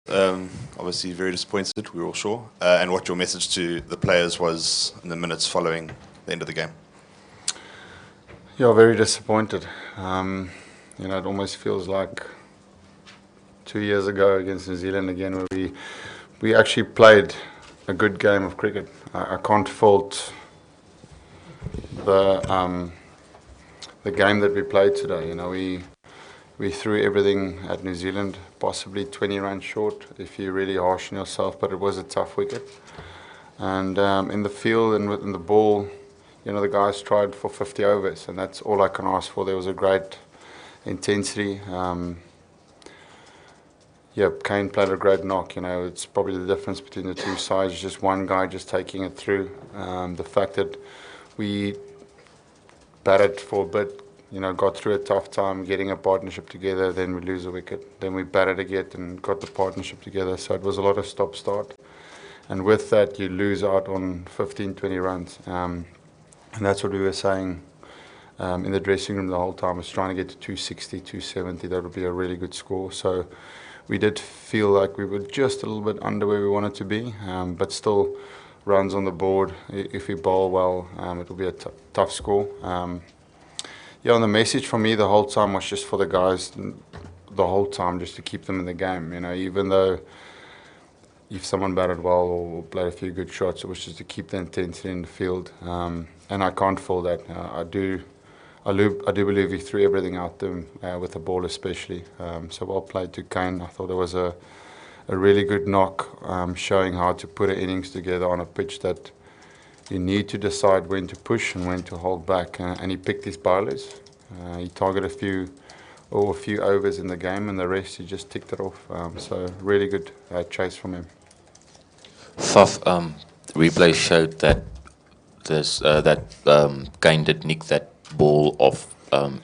Obviously very disappointed, we were all sure, and what your message to the players was in the minutes following the end of the game. Yeah, very disappointed. It almost feels like 2 years ago against New Zealand again, where we actually played a good game of cricket. I can't fault the game that we played today. We threw everything at New Zealand, possibly 20 runs short if you're really harsh on yourself, but it was a tough wicket. And in the field and in the ball, the guys tried for 50 overs, and that's all I can ask for. There was a great intensity. Kane played a great knock. It's probably the difference between the two sides, just one guy just taking it through. The fact that we batted for a bit, got through a tough time getting a partnership together, then we lose a wicket. Then we batted again and got the partnership together. So it was a lot of stop-start. And with that, you lose out on 15, 20 runs. And that's what we were saying in the dressing room the whole time, was trying to get to 260, 270. That would be a really good score. So we did feel like we were just a little bit under where we wanted to be, but still runs on the board. If we bowl well, it will be a tough score. And the message from me the whole time was just for the guys, the whole time, just to keep them in the game. Even though if someone batted well or played a few good shots, it was just to keep the intensity in the field. And I can't fault that. I do believe he threw everything out them with the ball especially. So well played to Kane. I thought it was a really good knock, showing how to put an innings together on a pitch that you need to decide when to push and when to hold back. And he picked his bowlers. He targeted a few overs in the game, and the rest he just ticked it off. So really good chase from him. Faf, replay showed that Kane did nick that ball off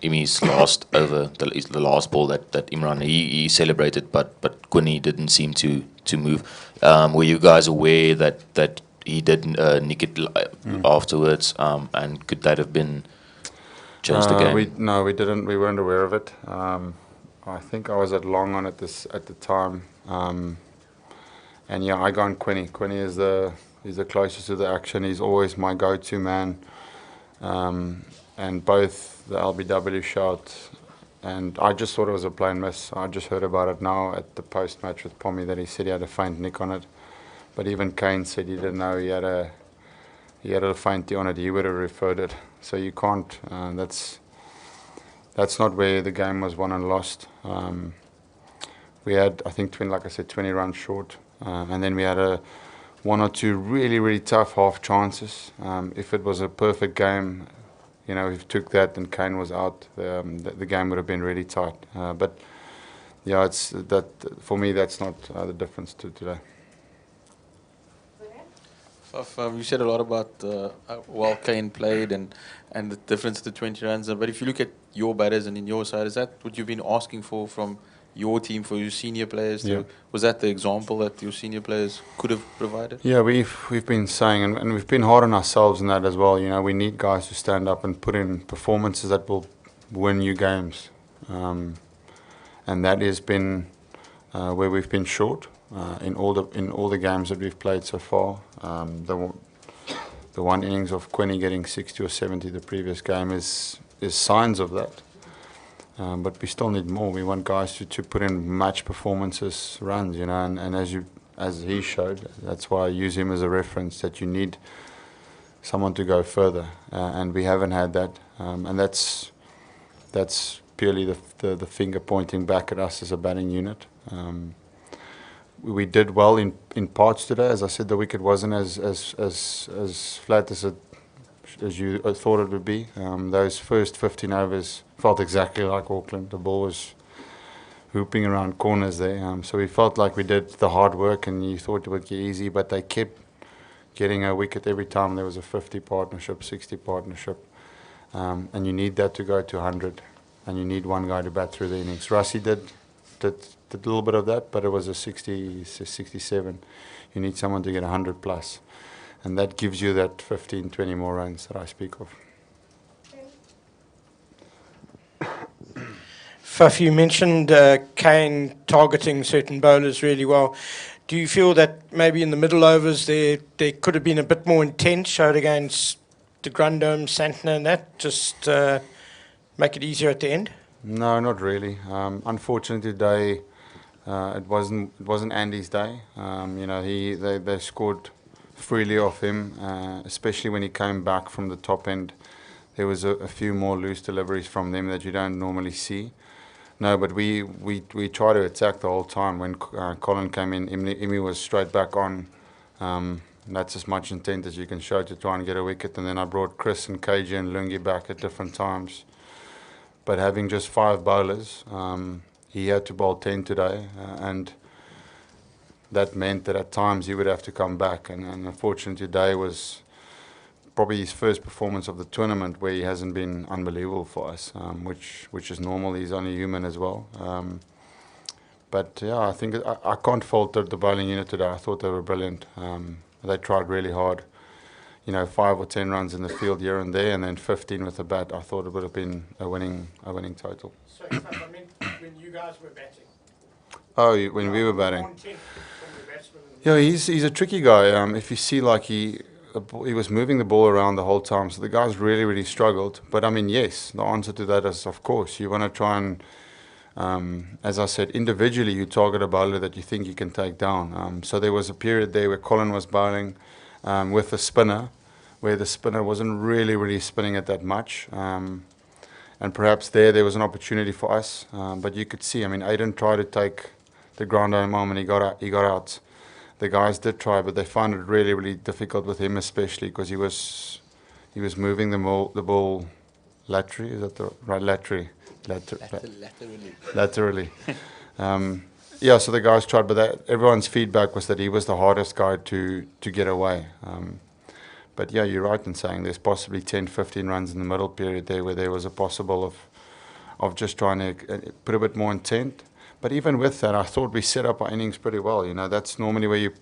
Imi's last over, the last ball that Imran he celebrated, but Quinny didn't seem to move. Were you guys aware that he did nick it afterwards, and could that have been changed the game? No, we didn't. We weren't aware of it. I think I was at Long on at the time, and I go on Quinny. Quinny is the closest to the action. He's always my go-to man. And both the LBW shot, and I just thought it was a plain miss. I just heard about it now at the post-match with Pommy that he said he had a faint nick on it. But even Kane said he didn't know he had a fainty on it. He would have referred it. So you can't. That's not where the game was won and lost. We had, I think, 20 runs short, and then we had one or two really, really tough half chances. If it was a perfect game, if we took that and Kane was out, the game would have been really tight. But it's that for me. That's not the difference to today. You said a lot about well Kane played and the difference to 20 runs. But if you look at your batters and in your side, is that what you've been asking for from your team, for your senior players? Yeah. Was that the example that your senior players could have provided? Yeah, we've been saying, and we've been hard on ourselves in that as well. We need guys to stand up and put in performances that will win you games, and that has been where we've been short in all the games that we've played so far. The one innings of Quinny getting 60 or 70 the previous game is signs of that. But we still need more. We want guys to put in match performances, runs, and as he showed, that's why I use him as a reference, that you need someone to go further, and we haven't had that, and that's purely the finger pointing back at us as a batting unit. We did well in parts today. As I said, the wicket wasn't as flat as you thought it would be. Those first 15 overs felt exactly like Auckland. The ball was hooping around corners there. So we felt like we did the hard work, and you thought it would get easy, but they kept getting a wicket every time there was a 50 partnership, 60 partnership. And you need that to go to 100, and you need one guy to bat through the innings. Rassie did a little bit of that, but it was a 60, 67. You need someone to get 100 plus. And that gives you that 15, 20 more runs that I speak of. Faf, you mentioned Kane targeting certain bowlers really well. Do you feel that maybe in the middle overs there could have been a bit more intent showed against de Grandome, Santner and that, just make it easier at the end? No, not really. Unfortunately, today it wasn't Andy's day. They scored freely off him, especially when he came back from the top end. There was a few more loose deliveries from them that you don't normally see. No, but we try to attack the whole time. When Colin came in, Imi was straight back on. That's as much intent as you can show to try and get a wicket. And then I brought Chris and KJ and Lungi back at different times. But having just 5 bowlers, he had to bowl 10 today, and that meant that at times he would have to come back. And unfortunately, today was probably his first performance of the tournament where he hasn't been unbelievable for us, which is normal. He's only human as well. But yeah, I think I can't fault the bowling unit today. I thought they were brilliant. They tried really hard. 5 or 10 runs in the field here and there, and then 15 with the bat. I thought it would have been a winning total. So, I mean, when you guys were batting. Oh, when we were batting. On 10 from the batsman. Yeah, he's a tricky guy. If you see, like he was moving the ball around the whole time, so the guys really struggled. But I mean, yes, the answer to that is of course you want to try and, as I said, individually you target a bowler that you think you can take down. So there was a period there where Colin was bowling with a spinner, where the spinner wasn't really spinning it that much. And perhaps there was an opportunity for us. But you could see, I mean, Aiden tried to take the ground home and he got out. The guys did try, but they found it really difficult with him, especially because he was moving the ball laterally. Is that the right laterally? Laterally. Yeah, so the guys tried, but everyone's feedback was that he was the hardest guy to get away. But yeah, you're right in saying there's possibly 10, 15 runs in the middle period there where there was a possible of just trying to put a bit more intent. But even with that, I thought we set up our innings pretty well. That's normally where you,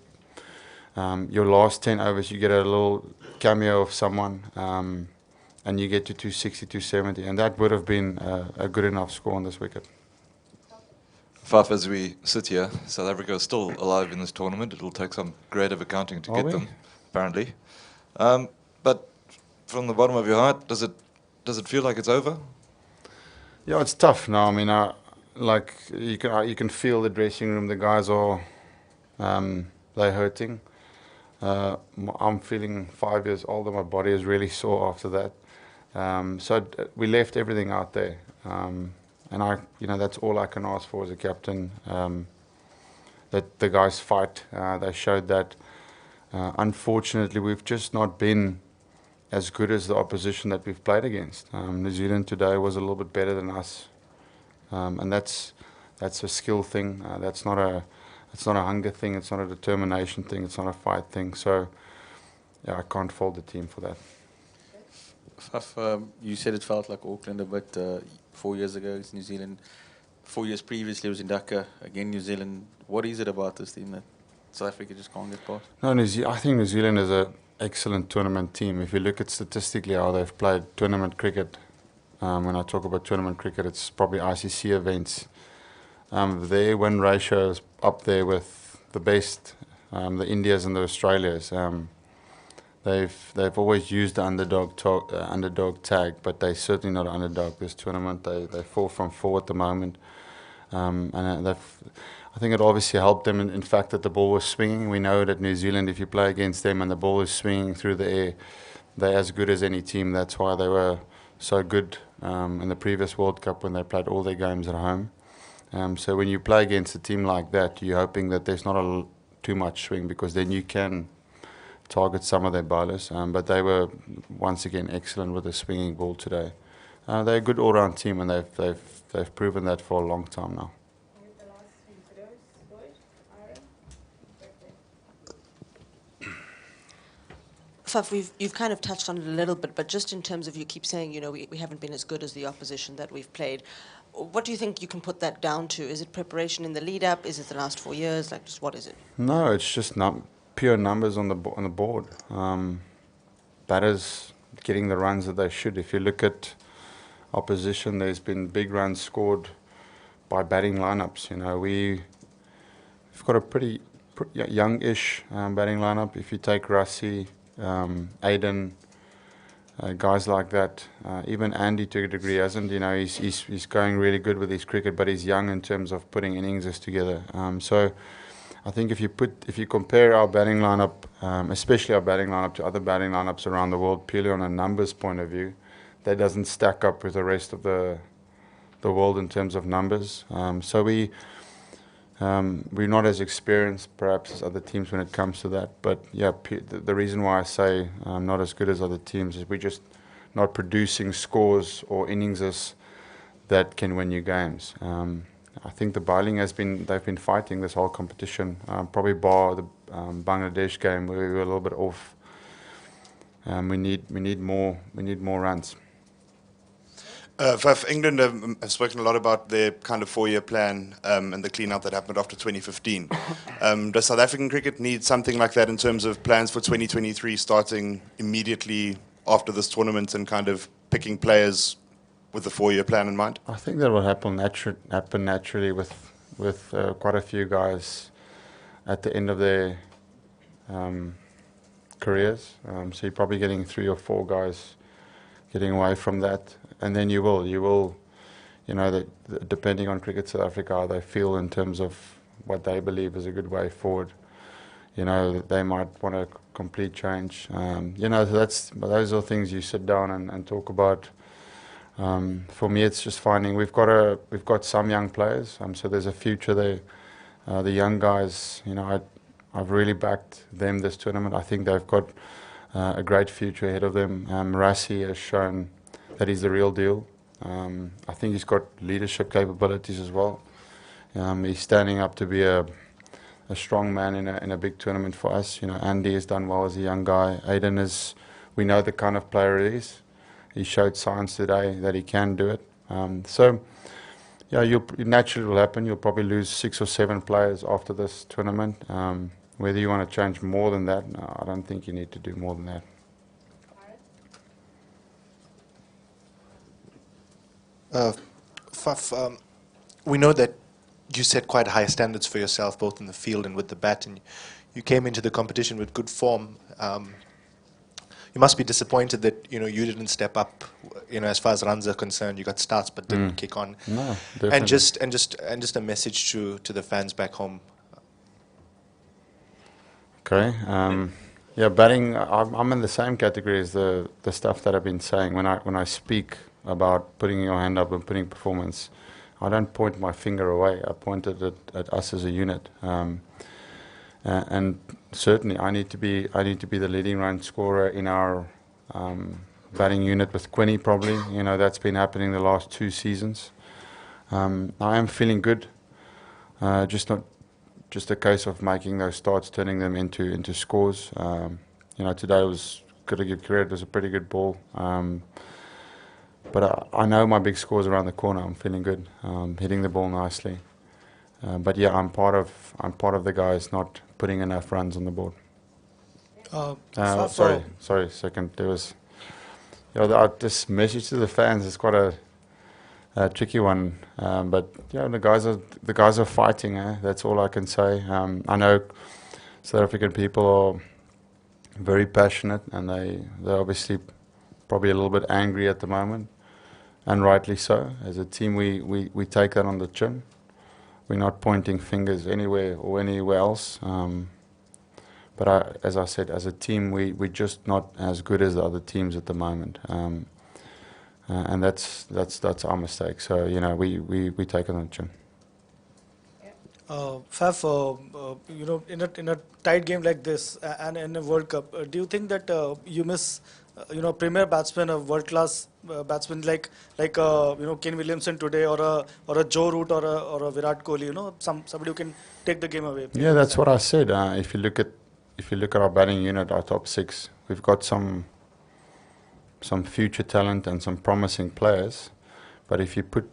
your last 10 overs, you get a little cameo of someone, and you get to 260, 270, and that would have been a good enough score on this wicket. Faf, as we sit here, South Africa is still alive in this tournament. It will take some creative accounting to get them, apparently. But from the bottom of your heart, does it feel like it's over? Yeah, it's tough now. I mean, like you can feel the dressing room. The guys are they're hurting. I'm feeling 5 years older. My body is really sore after that. So we left everything out there, and that's all I can ask for as a captain. That the guys fight. They showed that. Unfortunately, we've just not been as good as the opposition that we've played against. New Zealand today was a little bit better than us, and that's a skill thing. It's not a hunger thing. It's not a determination thing. It's not a fight thing. So, yeah, I can't fault the team for that. Faf, you said it felt like Auckland a bit 4 years ago. It's New Zealand. 4 years previously it was in Dhaka. Again, New Zealand. What is it about this team that South Africa just can't get past? No, I think New Zealand is an excellent tournament team. If you look at statistically how they've played tournament cricket, when I talk about tournament cricket, it's probably ICC events. Their win ratio is up there with the best, the Indias and the Australias. They've always used the underdog tag, but they're certainly not an underdog this tournament. They 4 from 4 at the moment, and I think it obviously helped them in fact that the ball was swinging. We know that New Zealand, if you play against them and the ball is swinging through the air, they're as good as any team. That's why they were so good in the previous World Cup when they played all their games at home. So when you play against a team like that, you're hoping that there's not too much swing, because then you can target some of their bowlers. But they were once again excellent with the swinging ball today. They're a good all-round team, and they've proven that for a long time now. Faf, you've kind of touched on it a little bit, but just in terms of, you keep saying, we haven't been as good as the opposition that we've played. What do you think you can put that down to? Is it preparation in the lead-up? Is it the last 4 years? Like, just what is it? No, it's just pure numbers on the board. Batters getting the runs that they should. If you look at opposition, there's been big runs scored by batting lineups. You know, we've got a pretty youngish batting lineup. If you take Rassie, Aiden, guys like that, even Andy to a degree hasn't. You know, he's going really good with his cricket, but he's young in terms of putting innings together. So I think if you compare our batting lineup, especially our batting lineup to other batting lineups around the world, purely on a numbers point of view, that doesn't stack up with the rest of the world in terms of numbers. So we're not as experienced perhaps as other teams when it comes to that. But yeah, the reason why I say not as good as other teams is we're just not producing scores or innings that can win you games. I think the bowling they've been fighting this whole competition, probably bar the Bangladesh game where we were a little bit off. We need more runs. Faf, England have spoken a lot about their kind of 4-year plan and the clean-out that happened after 2015. Does South African cricket need something like that in terms of plans for 2023, starting immediately after this tournament and kind of picking players with the 4-year plan in mind? I think that will happen naturally with quite a few guys at the end of their careers. So you're probably getting 3 or 4 guys getting away from that, and then you will, you know, that depending on Cricket South Africa, how they feel in terms of what they believe is a good way forward. You know, they might want a complete change. You know, those are things you sit down and talk about. For me, it's just finding we've got some young players, so there's a future there. The young guys, you know, I've really backed them this tournament. I think they've got a great future ahead of them. Rassie has shown that he's the real deal. I think he's got leadership capabilities as well. He's standing up to be a strong man in a big tournament for us. You know, Andy has done well as a young guy. Aiden we know the kind of player he is. He showed signs today that he can do it. So, yeah, it naturally will happen. You'll probably lose 6 or 7 players after this tournament. Whether you want to change more than that, no, I don't think you need to do more than that. Faf, we know that you set quite high standards for yourself, both in the field and with the bat, and you came into the competition with good form. You must be disappointed that you didn't step up. As far as runs are concerned, you got starts but didn't kick on. No, definitely. And just a message to the fans back home. Okay. Yeah, batting. I'm in the same category as the stuff that I've been saying. When I speak about putting your hand up and putting performance, I don't point my finger away. I point it at us as a unit. And certainly, I need to be the leading run scorer in our batting unit with Quinny. Probably, that's been happening the last 2 seasons. I am feeling good. Just a case of making those starts, turning them into scores. Today was got to give credit. It was a pretty good ball. But I know my big score's around the corner. I'm feeling good. Hitting the ball nicely. But yeah, I'm part of the guys not putting enough runs on the board. Sorry. Second, there was this message to the fans is quite a tricky one. But yeah, the guys are fighting. That's all I can say. I know South African people are very passionate, and they're obviously probably a little bit angry at the moment, and rightly so. As a team, we take that on the chin. We're not pointing fingers anywhere or anywhere else. But as I said, as a team, we're just not as good as the other teams at the moment. And that's our mistake. So we take it on the chin. Faf, in a tight game like this and in a World Cup, do you think that you miss premier batsman, a world class batsman like Ken Williamson today, or a Joe Root or a Virat Kohli, somebody who can take the game away? Yeah, that's what I said. If you look at our batting unit, our top 6, we've got some future talent and some promising players. But if you put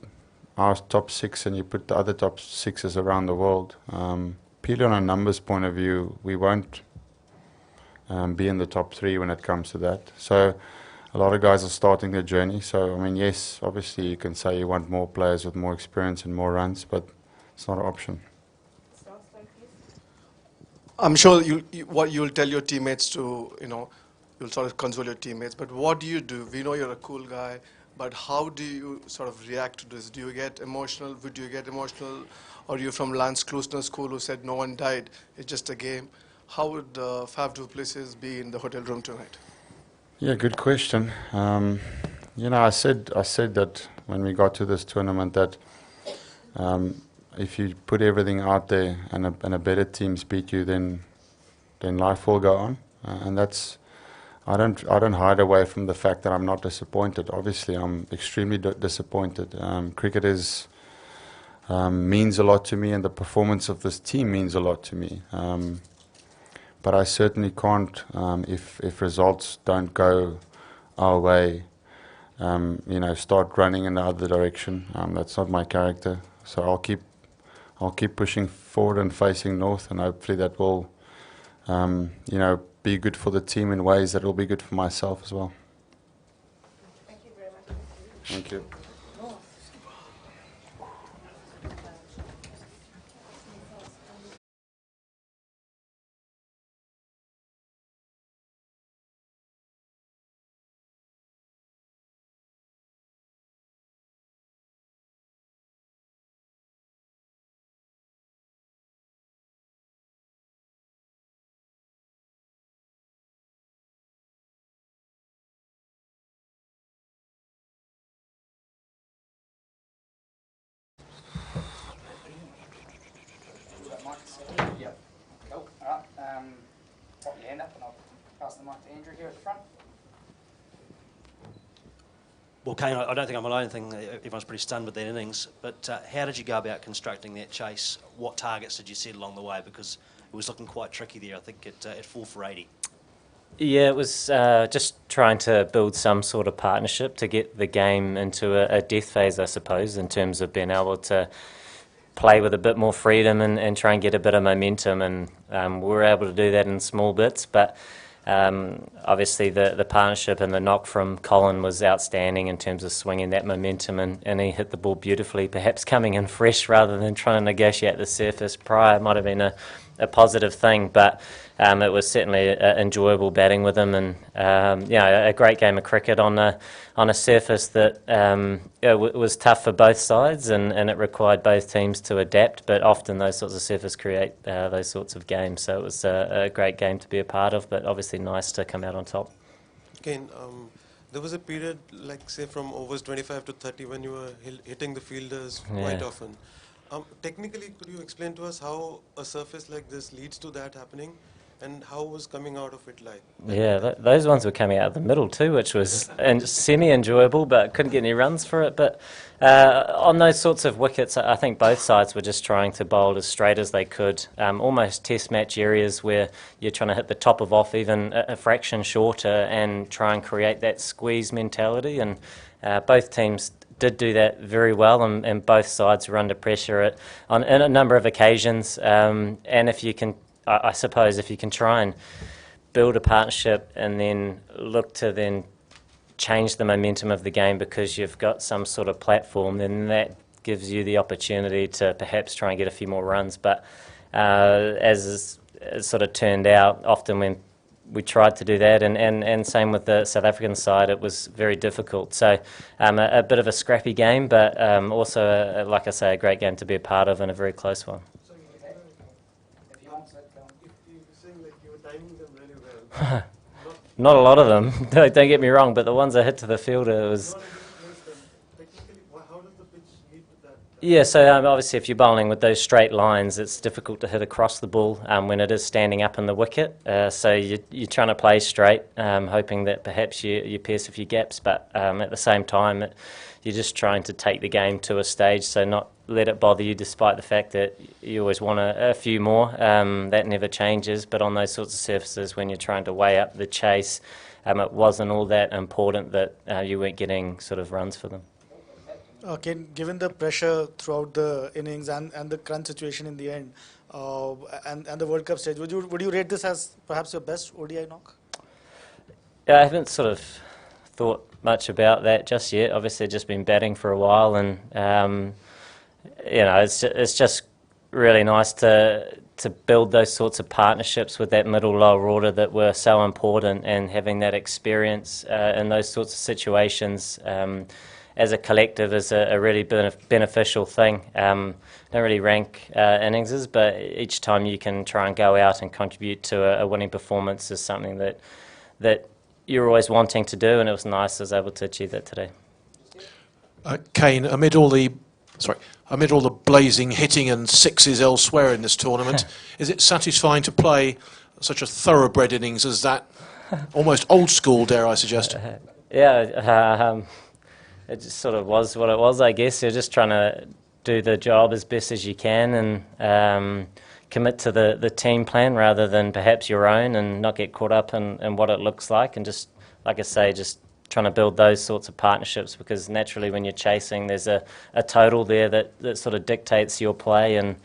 our top 6 and you put the other top 6s around the world, purely on a numbers point of view, we won't be in the top 3 when it comes to that. So a lot of guys are starting their journey. So, I mean, yes, obviously you can say you want more players with more experience and more runs, but it's not an option. I'm sure what you'll tell your teammates to, you'll sort of console your teammates, but what do you do? We know you're a cool guy, but how do you sort of react to this? Do you get emotional? Would you get emotional? Or you from Lance Klusner's school who said no one died, it's just a game? How would Faf du Plessis be in the hotel room tonight? Yeah, good question. I said that when we got to this tournament that if you put everything out there and a better teams beat you, then life will go on. And that's I don't hide away from the fact that I'm not disappointed. Obviously, I'm extremely disappointed. Cricket means a lot to me, and the performance of this team means a lot to me. But I certainly can't, if results don't go our way, start running in the other direction. That's not my character. So I'll keep pushing forward and facing north, and hopefully that will, be good for the team in ways that will be good for myself as well. Thank you very much. Thank you. Yep. Cool. All right. Pop your hand up and I'll pass the mic to Andrew here at the front. Well, Kane, I don't think I'm alone. I think everyone's pretty stunned with that innings. But how did you go about constructing that chase? What targets did you set along the way? Because it was looking quite tricky there, I think, at 4 for 80. Yeah, it was just trying to build some sort of partnership to get the game into a death phase, I suppose, in terms of being able to play with a bit more freedom and try and get a bit of momentum. And we were able to do that in small bits, but obviously the partnership and the knock from Colin was outstanding in terms of swinging that momentum, and he hit the ball beautifully. Perhaps coming in fresh rather than trying to negotiate the surface prior might have been a positive thing, but it was certainly enjoyable batting with him, and a great game of cricket on a surface that was tough for both sides, and it required both teams to adapt, but often those sorts of surfaces create those sorts of games, so it was a great game to be a part of, but obviously nice to come out on top. Kane, there was a period, like say from overs 25 to 30 when you were hitting the fielders quite often. Technically, could you explain to us how a surface like this leads to that happening, and how was coming out of it like? Yeah, those ones were coming out of the middle too, which was semi-enjoyable, but couldn't get any runs for it. But on those sorts of wickets, I think both sides were just trying to bowl as straight as they could, almost test match areas where you're trying to hit the top of off even a fraction shorter and try and create that squeeze mentality. And both teams did do that very well, and both sides were under pressure on a number of occasions. And if you can, I suppose, if you can try and build a partnership and then look to then change the momentum of the game because you've got some sort of platform, then that gives you the opportunity to perhaps try and get a few more runs. But as it sort of turned out, often when we tried to do that, and same with the South African side, it was very difficult. So a bit of a scrappy game, but also, like I say, a great game to be a part of and a very close one. Not a lot of them, don't get me wrong, but the ones I hit to the fielder, it was... Yeah, so obviously if you're bowling with those straight lines, it's difficult to hit across the ball when it is standing up in the wicket. So you're trying to play straight, hoping that perhaps you pierce a few gaps, but at the same time, you're just trying to take the game to a stage, so not let it bother you, despite the fact that you always want a few more. That never changes, but on those sorts of surfaces, when you're trying to weigh up the chase, it wasn't all that important that you weren't getting sort of runs for them. Okay, given the pressure throughout the innings and the crunch situation in the end, and the World Cup stage, would you rate this as perhaps your best ODI knock? Yeah, I haven't sort of thought much about that just yet. Obviously, just been batting for a while, and it's just really nice to build those sorts of partnerships with that middle lower order that were so important, and having that experience in those sorts of situations as a collective is a really beneficial thing. Don't really rank innings, but each time you can try and go out and contribute to a winning performance is something that you're always wanting to do, and it was nice I was able to achieve that today. Kane, amid all the blazing hitting and sixes elsewhere in this tournament, is it satisfying to play such a thoroughbred innings as that? Almost old school, dare I suggest? It just sort of was what it was, I guess. You're just trying to do the job as best as you can, and commit to the team plan rather than perhaps your own, and not get caught up in what it looks like, and just, like I say, just trying to build those sorts of partnerships, because naturally when you're chasing, there's a total there that sort of dictates your play. And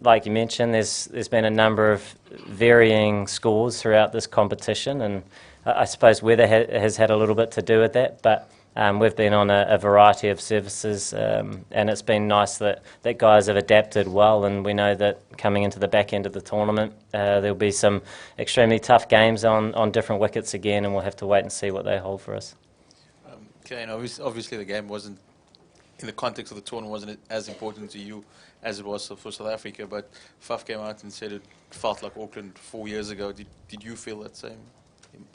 like you mentioned, there's been a number of varying scores throughout this competition, and I suppose weather has had a little bit to do with that, but we've been on a variety of services, and it's been nice that guys have adapted well, and we know that coming into the back end of the tournament, there'll be some extremely tough games on different wickets again, and we'll have to wait and see what they hold for us. Okay, and obviously the game wasn't, in the context of the tournament, wasn't as important to you as it was for South Africa, but Faf came out and said it felt like Auckland 4 years ago. Did you feel that same?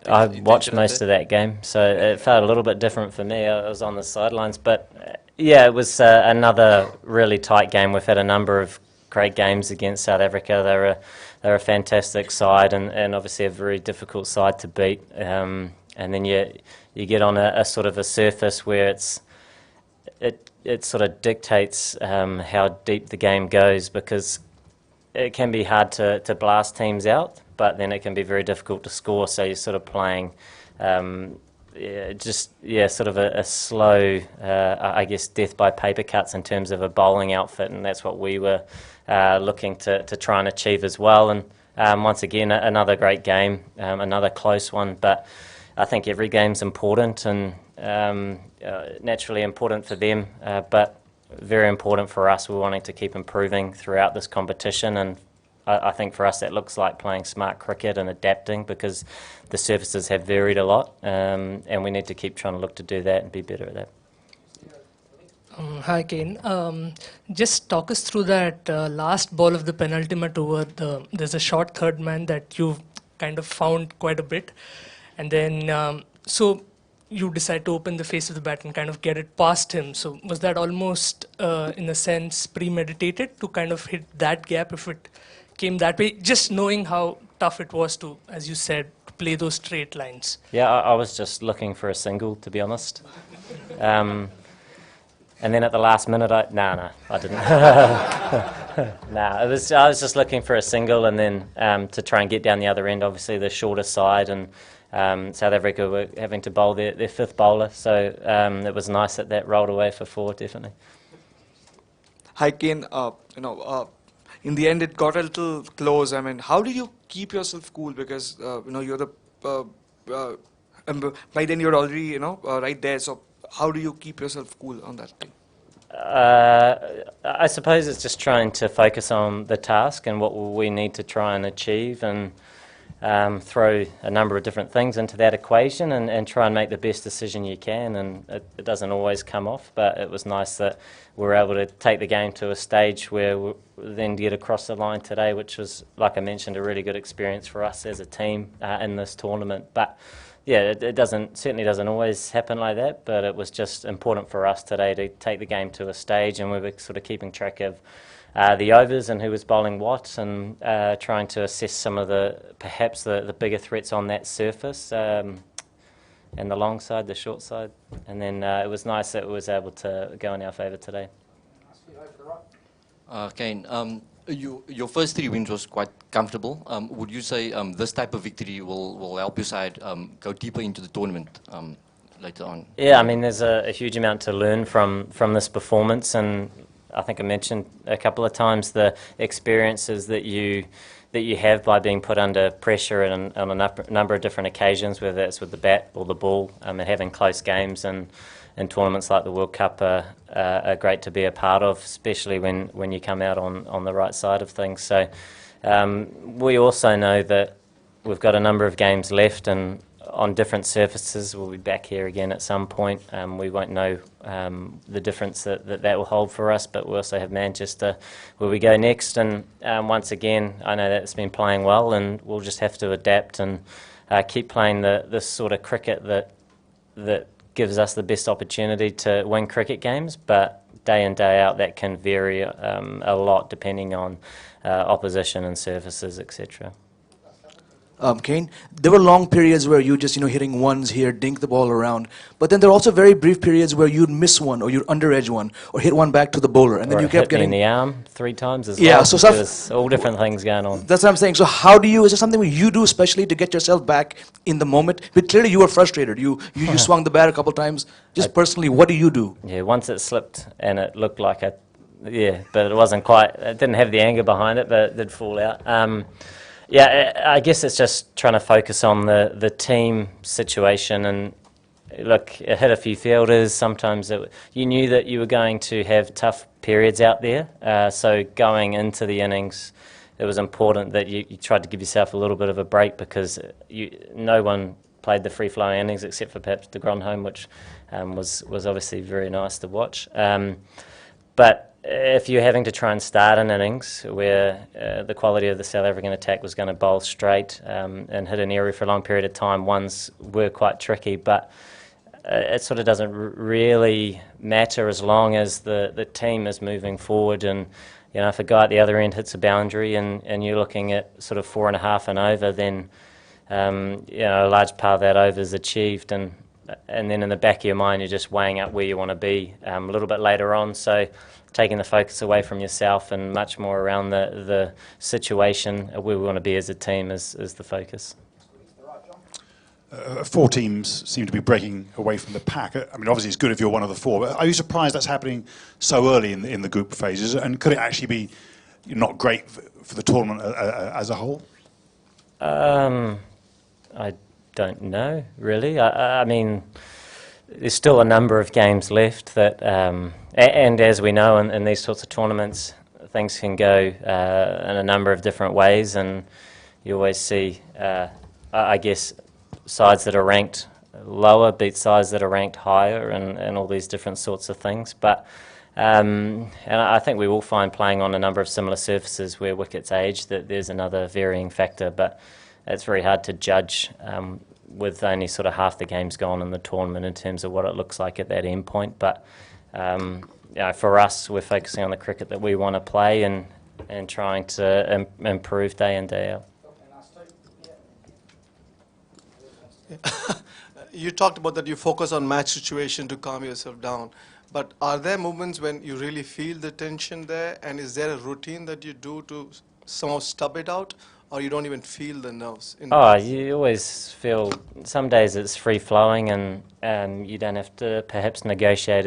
I watched most of that game, so it felt a little bit different for me. I was on the sidelines, but yeah, it was another really tight game. We've had a number of great games against South Africa. They're a fantastic side, and obviously a very difficult side to beat. And then you get on a sort of a surface where it sort of dictates how deep the game goes, because it can be hard to blast teams out, but then it can be very difficult to score. So you're sort of playing, sort of a slow, I guess, death by paper cuts in terms of a bowling outfit, and that's what we were looking to try and achieve as well. And once again, another great game, another close one. But I think every game's important, and naturally important for them, but very important for us. We're wanting to keep improving throughout this competition, and I think for us that looks like playing smart cricket and adapting, because the surfaces have varied a lot, and we need to keep trying to look to do that and be better at that. Hi, Kane. Just talk us through that last ball of the penultimate over. There's a short third man that you've kind of found quite a bit, and then so you decide to open the face of the bat and kind of get it past him. So was that almost, in a sense, premeditated to kind of hit that gap if it came that way, just knowing how tough it was to, as you said, to play those straight lines? Yeah, I was just looking for a single, to be honest. And then at the last minute, I didn't. I was just looking for a single, and then to try and get down the other end, obviously the shorter side, and South Africa were having to bowl their fifth bowler, so it was nice that rolled away for four, definitely. Hi, Kane. In the end, it got a little close. I mean, how do you keep yourself cool? Because you're the by then you're already right there. So how do you keep yourself cool on that thing? I suppose it's just trying to focus on the task and what we need to try and achieve, and throw a number of different things into that equation, and try and make the best decision you can. And it doesn't always come off, but it was nice that we were able to take the game to a stage where we then get across the line today, which was, like I mentioned, a really good experience for us as a team in this tournament. But yeah, it certainly doesn't always happen like that, but it was just important for us today to take the game to a stage, and we were sort of keeping track of the overs and who was bowling what, and trying to assess some of perhaps the bigger threats on that surface, and the long side, the short side. And then it was nice that we was able to go in our favour today. Kane, your first three wins was quite comfortable. Would you say this type of victory will help your side go deeper into the tournament later on? Yeah, I mean, there's a huge amount to learn from this performance, and I think I mentioned a couple of times the experiences that you that you have by being put under pressure on a number of different occasions, whether it's with the bat or the ball, and having close games and tournaments like the World Cup are great to be a part of, especially when you come out on the right side of things. So we also know that we've got a number of games left, and on different surfaces. We'll be back here again at some point. We won't know the difference that will hold for us, but we also have Manchester where we go next. And once again, I know that it's been playing well, and we'll just have to adapt and keep playing this sort of cricket that gives us the best opportunity to win cricket games. But day in, day out, that can vary a lot depending on opposition and surfaces, etc. Kane, there were long periods where you just, hitting ones here, dink the ball around. But then there are also very brief periods where you'd miss one, or you'd under-edge one, or hit one back to the bowler, and then you kept getting in the arm 3 times as yeah, well. So there's all different things going on. That's what I'm saying. So how do you? Is there something you do especially to get yourself back in the moment? But clearly you were frustrated. You swung the bat a couple times. Just personally, what do you do? Yeah, once it slipped and it looked like but it wasn't quite. It didn't have the anger behind it, but it did fall out. Yeah, I guess it's just trying to focus on the team situation. And look, it hit a few fielders. Sometimes you knew that you were going to have tough periods out there. So going into the innings, it was important that you tried to give yourself a little bit of a break, because no one played the free-flowing innings except for perhaps de Grandhomme, which was obviously very nice to watch. But if you're having to try and start an innings where the quality of the South African attack was going to bowl straight and hit an area for a long period of time, ones were quite tricky. But it sort of doesn't really matter as long as the team is moving forward. And if a guy at the other end hits a boundary and you're looking at sort of 4.5 and over, then a large part of that over is achieved. And then in the back of your mind, you're just weighing up where you want to be a little bit later on. So taking the focus away from yourself and much more around the situation where we want to be as a team is the focus. 4 teams seem to be breaking away from the pack. I mean, obviously it's good if you're one of the 4, but are you surprised that's happening so early in the group phases? And could it actually be not great for the tournament as a whole? I don't know, really. I mean, there's still a number of games left that, and as we know in these sorts of tournaments, things can go in a number of different ways, and you always see, I guess, sides that are ranked lower beat sides that are ranked higher, and all these different sorts of things. But and I think we will find, playing on a number of similar surfaces where wickets age, that there's another varying factor. But it's very hard to judge with only sort of half the games gone in the tournament in terms of what it looks like at that end point. But for us, we're focusing on the cricket that we want to play and trying to improve day in, day out. You talked about that you focus on match situation to calm yourself down. But are there moments when you really feel the tension there? And is there a routine that you do to somehow stub it out? Or you don't even feel the nerves? You always feel, some days it's free-flowing and you don't have to perhaps negotiate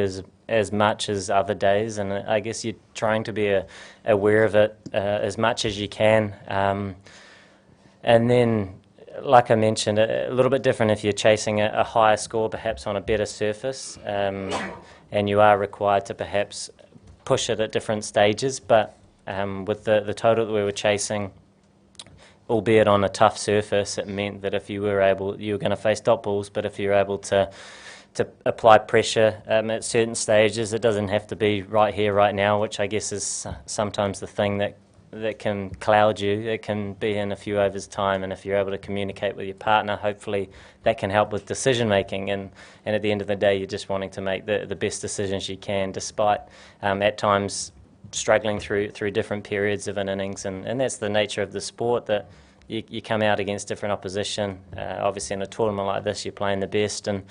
as much as other days. And I guess you're trying to be aware of it as much as you can. And then, like I mentioned, a little bit different if you're chasing a higher score, perhaps on a better surface, and you are required to perhaps push it at different stages. But with the total that we were chasing, albeit on a tough surface, it meant that if you were going to face dot balls, but if you're able to apply pressure at certain stages, it doesn't have to be right here, right now, which I guess is sometimes the thing that can cloud you. It can be in a few overs' time, and if you're able to communicate with your partner, hopefully that can help with decision making. And at the end of the day, you're just wanting to make the best decisions you can, despite at times struggling through different periods of an innings. And that's the nature of the sport, that you come out against different opposition. Obviously in a tournament like this, you're playing the best, and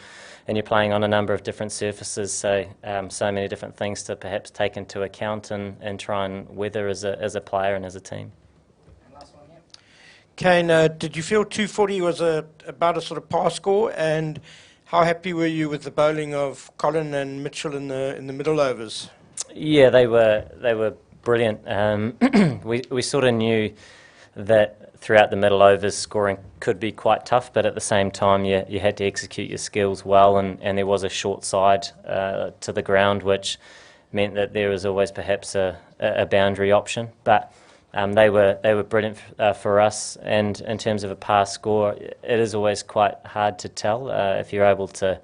you're playing on a number of different surfaces, so many different things to perhaps take into account and try and weather as a player and as a team. Kane, did you feel 240 was about a sort of par score, and how happy were you with the bowling of Colin and Mitchell in the middle overs? Yeah, they were brilliant. We sort of knew that throughout the middle overs scoring could be quite tough, but at the same time you had to execute your skills well, and there was a short side to the ground, which meant that there was always perhaps a boundary option. But they were brilliant for us, and in terms of a pass score, it is always quite hard to tell. If you're able to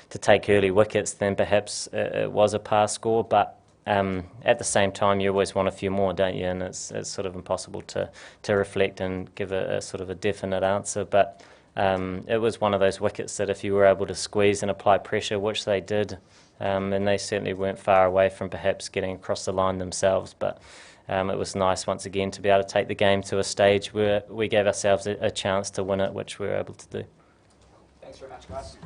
take early wickets, then perhaps it was a pass score, but at the same time, you always want a few more, don't you? And it's sort of impossible to reflect and give a sort of a definite answer. But it was one of those wickets that if you were able to squeeze and apply pressure, which they did, and they certainly weren't far away from perhaps getting across the line themselves. But it was nice once again to be able to take the game to a stage where we gave ourselves a chance to win it, which we were able to do. Thanks very much, guys.